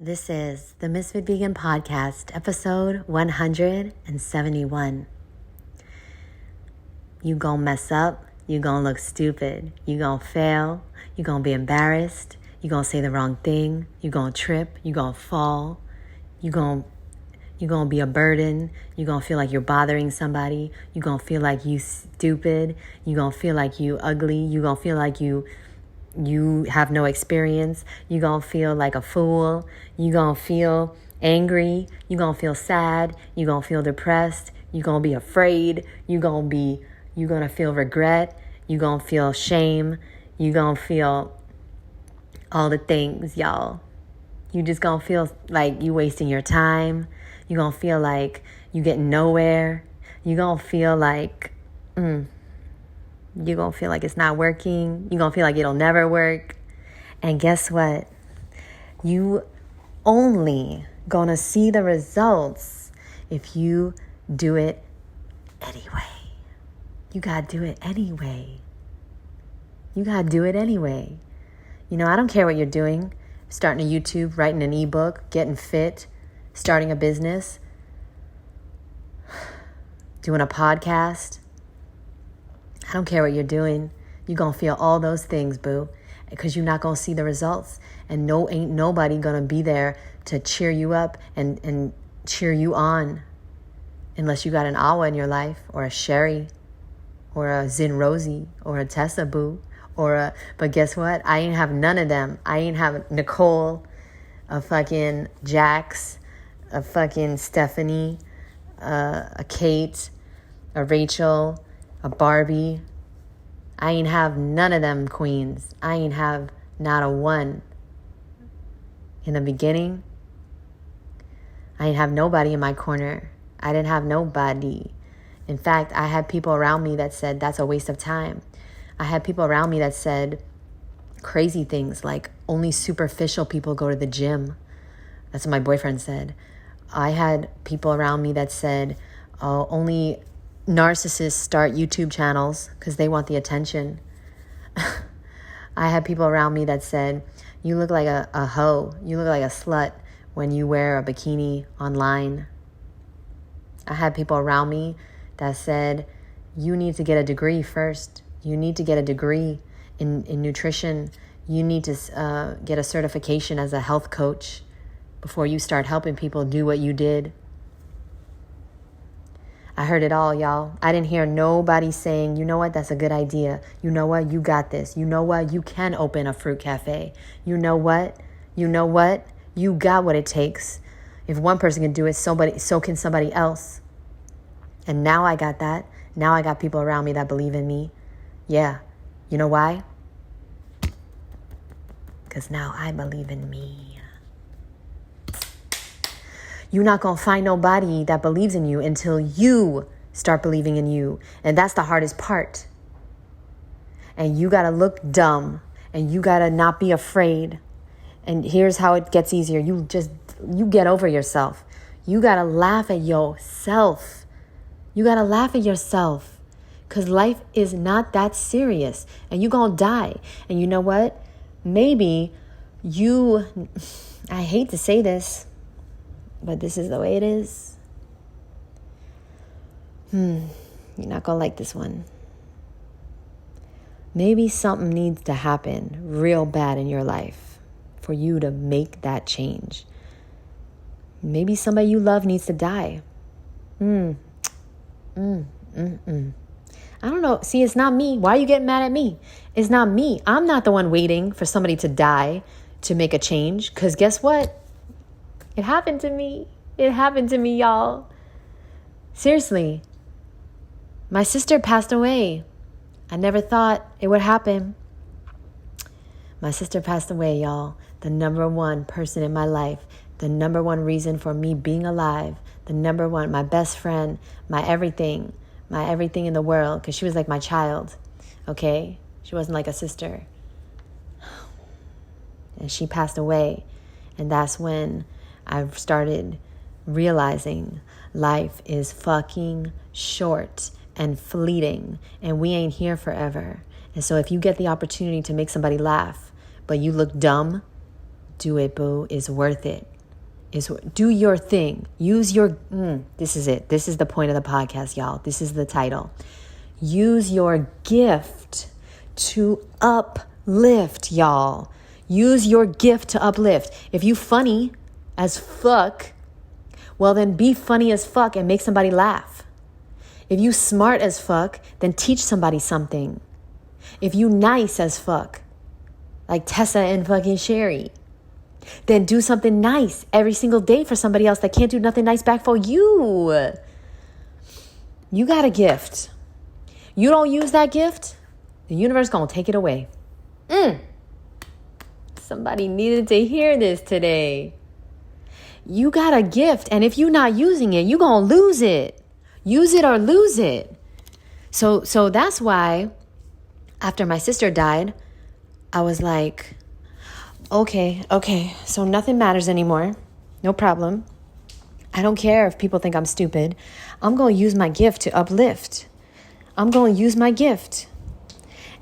This is the Ms.FitVegan podcast, episode 171. You gonna mess up, you gonna look stupid, you gonna fail, you gonna be embarrassed, you gonna say the wrong thing, you gonna trip, you gonna fall, you gonna be a burden, you gonna feel like you're bothering somebody, you gonna feel like you stupid, you gonna feel like you ugly, you gonna feel like you have no experience, you gonna feel like a fool, you gonna feel angry, you gonna feel sad, you gonna feel depressed, you gonna be afraid, you gonna feel regret, you gonna feel shame, you gonna feel all the things, y'all. You just gonna feel like you wasting your time, you gonna feel like you getting nowhere, you gonna feel like you're going to feel like it's not working. You're going to feel like it'll never work. And guess what? You only going to see the results if you do it anyway. You got to do it anyway. You got to do it anyway. You know, I don't care what you're doing. Starting a YouTube, writing an ebook, getting fit, starting a business, doing a podcast. I don't care what you're doing. You're going to feel all those things, boo, because you're not going to see the results. And ain't nobody going to be there to cheer you up and cheer you on unless you got an Awa in your life, or a Sherry, or a Zin Rosie, or a Tessa, boo. But guess what? I ain't have none of them. I ain't have Nicole, a fucking Jax, a fucking Stephanie, a Kate, a Rachel, a Barbie. I ain't have none of them queens. I ain't have not a one. In the beginning, I ain't have nobody in my corner. I didn't have nobody. In fact, I had people around me that said that's a waste of time. I had people around me that said crazy things like only superficial people go to the gym. That's what my boyfriend said. I had people around me that said only narcissists start YouTube channels because they want the attention. I had people around me that said, you look like a hoe, you look like a slut when you wear a bikini online. I had people around me that said, you need to get a degree first. You need to get a degree in nutrition. You need to get a certification as a health coach before you start helping people do what you did. I heard it all, y'all. I didn't hear nobody saying, you know what, that's a good idea. You know what, you got this. You know what, you can open a fruit cafe. You know what, you got what it takes. If one person can do it, so can somebody else. And now I got that. Now I got people around me that believe in me. Yeah. You know why? Because now I believe in me. You're not going to find nobody that believes in you until you start believing in you. And that's the hardest part. And you got to look dumb. And you got to not be afraid. And here's how it gets easier. You get over yourself. You got to laugh at yourself. You got to laugh at yourself. Because life is not that serious. And you're going to die. And you know what? Maybe I hate to say this, but this is the way it is. You're not going to like this one. Maybe something needs to happen real bad in your life for you to make that change. Maybe somebody you love needs to die. I don't know. See, it's not me. Why are you getting mad at me? It's not me. I'm not the one waiting for somebody to die to make a change. Because guess what? It happened to me. It happened to me, y'all. Seriously. My sister passed away. I never thought it would happen. My sister passed away, y'all. The number one person in my life. The number one reason for me being alive. The number one, my best friend, my everything in the world. Because she was like my child. Okay? She wasn't like a sister. And she passed away. And that's when I started realizing life is fucking short and fleeting, and we ain't here forever. And so if you get the opportunity to make somebody laugh, but you look dumb, Do it, boo. It's worth it. Do your thing. Use your, this is it. This is the point of the podcast, y'all. This is the title. Use your gift to uplift, y'all. Use your gift to uplift. If you funny as fuck, well then be funny as fuck and make somebody laugh. If you smart as fuck, then teach somebody something. If you nice as fuck, like Tessa and fucking Sherry, then do something nice every single day for somebody else that can't do nothing nice back for you. You got a gift. You don't use that gift, the universe gonna take it away. Somebody needed to hear this today. You got a gift, and if you're not using it, you're gonna lose it. Use it or lose it. So that's why after my sister died, I was like, okay, so nothing matters anymore. No problem. I don't care if people think I'm stupid. I'm going to use my gift to uplift. I'm going to use my gift.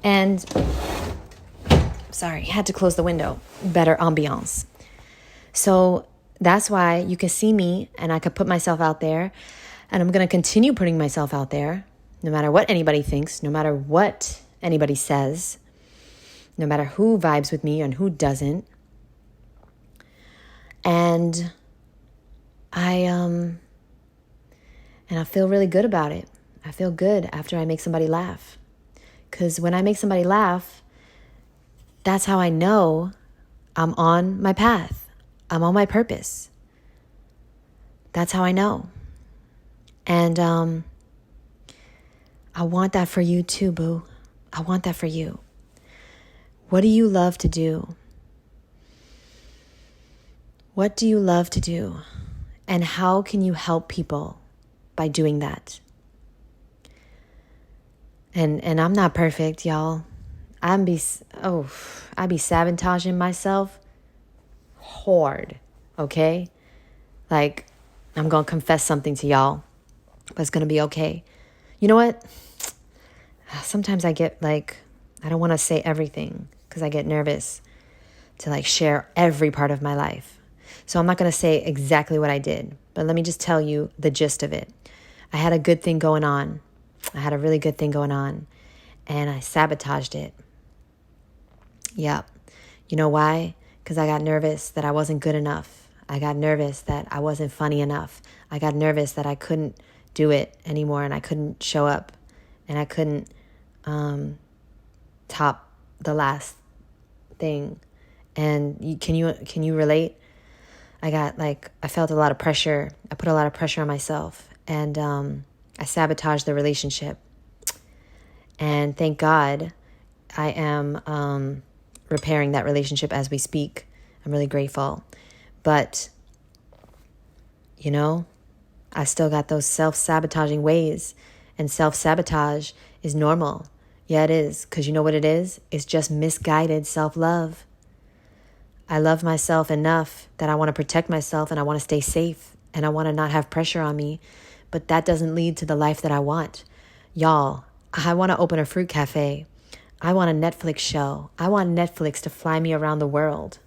And, sorry, had to close the window. Better ambiance. So that's why you can see me and I could put myself out there. And I'm going to continue putting myself out there, no matter what anybody thinks, no matter what anybody says, no matter who vibes with me and who doesn't. And I feel really good about it. I feel good after I make somebody laugh. Because when I make somebody laugh, that's how I know I'm on my path. I'm on my purpose. That's how I know. And I want that for you too, boo. I want that for you. What do you love to do? What do you love to do? And how can you help people by doing that? And I'm not perfect, y'all. I be sabotaging myself hard, okay? Like, I'm going to confess something to y'all, but it's going to be okay. You know what? Sometimes I get like, I don't want to say everything because I get nervous to like share every part of my life. So I'm not going to say exactly what I did, but let me just tell you the gist of it. I had a good thing going on. I had a really good thing going on, and I sabotaged it. Yep. You know why? Because I got nervous that I wasn't good enough. I got nervous that I wasn't funny enough. I got nervous that I couldn't do it anymore and I couldn't show up and I couldn't top the last thing. And can you relate? I felt a lot of pressure. I put a lot of pressure on myself, and I sabotaged the relationship. And thank God I am repairing that relationship as we speak. I'm really grateful. But, you know, I still got those self-sabotaging ways, and self-sabotage is normal. Yeah, it is. Because you know what it is? It's just misguided self-love. I love myself enough that I want to protect myself and I want to stay safe and I want to not have pressure on me. But that doesn't lead to the life that I want. Y'all, I want to open a fruit cafe. I want a Netflix show. I want Netflix to fly me around the world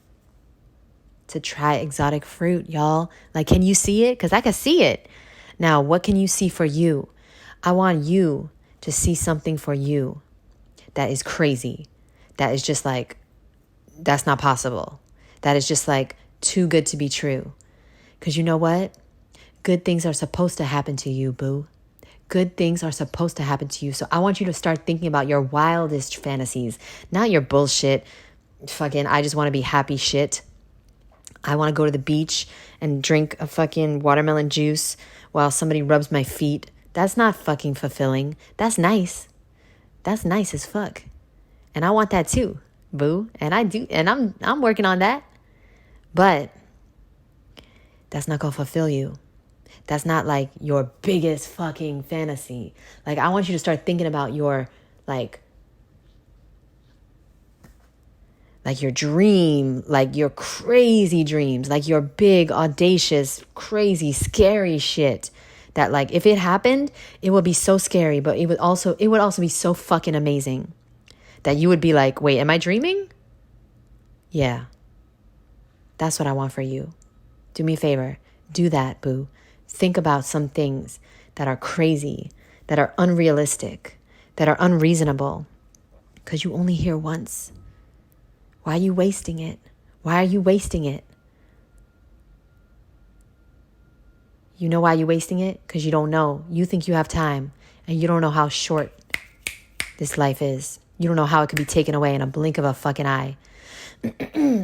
to try exotic fruit, y'all. Like, can you see it? Because I can see it. Now, what can you see for you? I want you to see something for you that is crazy. That is just like, that's not possible. That is just like too good to be true. Because you know what? Good things are supposed to happen to you, boo. Good things are supposed to happen to you. So I want you to start thinking about your wildest fantasies, not your bullshit. Fucking, I just want to be happy shit. I want to go to the beach and drink a fucking watermelon juice while somebody rubs my feet. That's not fucking fulfilling. That's nice. That's nice as fuck. And I want that too, boo. And I do. And I'm working on that. But that's not going to fulfill you. That's not like your biggest fucking fantasy. Like, I want you to start thinking about your, like your dream, like your crazy dreams, like your big, audacious, crazy, scary shit that, like, if it happened, it would be so scary, but it would also be so fucking amazing that you would be like, wait, am I dreaming? Yeah. That's what I want for you. Do me a favor. Do that, boo. Think about some things that are crazy, that are unrealistic, that are unreasonable, because you only hear once. Why are you wasting it? Why are you wasting it? You know why you're wasting it? Because you don't know. You think you have time, and you don't know how short this life is. You don't know how it could be taken away in a blink of a fucking eye.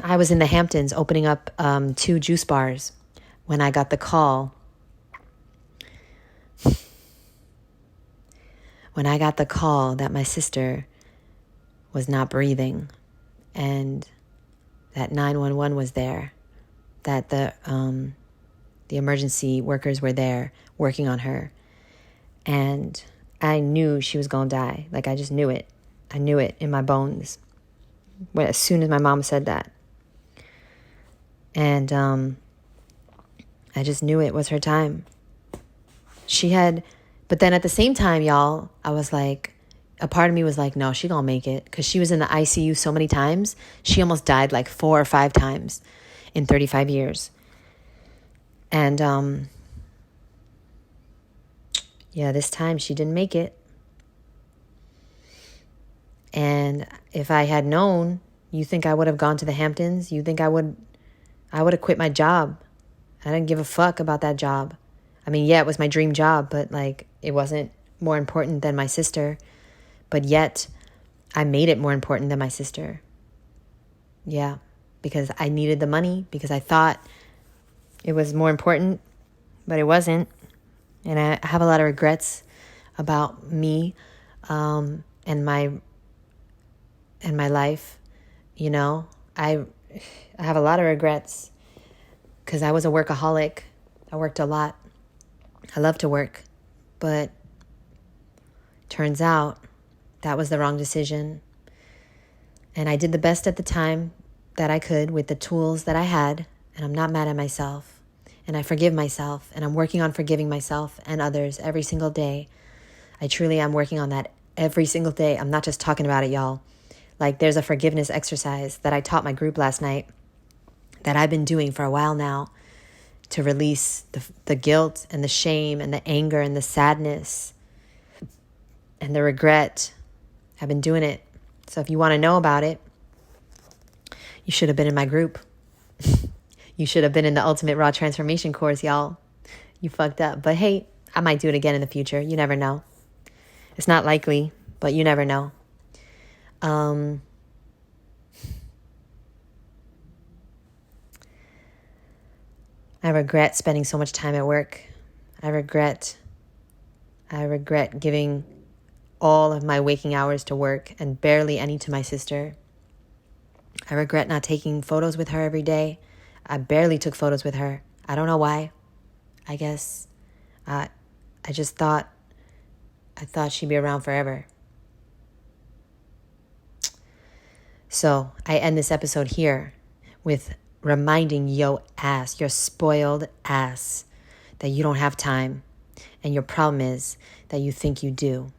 I was in the Hamptons opening up 2 juice bars when I got the call. When I got the call that my sister was not breathing and that 911 was there, that the emergency workers were there working on her, and I knew she was going to die. Like, I just knew it. I knew it in my bones as soon as my mom said that. And I just knew it was her time. But then at the same time, y'all, I was like, a part of me was like, no, she gonna make it. Because she was in the ICU so many times. She almost died like 4 or 5 times in 35 years. And yeah, this time she didn't make it. And if I had known, you think I would have gone to the Hamptons? You think I would have quit my job? I didn't give a fuck about that job. I mean, yeah, it was my dream job, but like, it wasn't more important than my sister. But yet, I made it more important than my sister. Yeah, because I needed the money, because I thought it was more important, but it wasn't. And I have a lot of regrets about me and my life. You know, I have a lot of regrets because I was a workaholic. I worked a lot. I love to work, but turns out that was the wrong decision. And I did the best at the time that I could with the tools that I had, and I'm not mad at myself. And I forgive myself, and I'm working on forgiving myself and others every single day. I truly am working on that every single day. I'm not just talking about it, y'all. Like, there's a forgiveness exercise that I taught my group last night that I've been doing for a while now to release the guilt and the shame and the anger and the sadness and the regret. I've been doing it. So if you want to know about it, you should have been in my group. You should have been in the Ultimate Raw Transformation course, y'all. You fucked up. But hey, I might do it again in the future. You never know. It's not likely, but you never know. I regret spending so much time at work. I regret giving all of my waking hours to work and barely any to my sister. I regret not taking photos with her every day. I barely took photos with her. I don't know why. I guess I thought she'd be around forever. So I end this episode here with reminding your spoiled ass, that you don't have time. And your problem is that you think you do.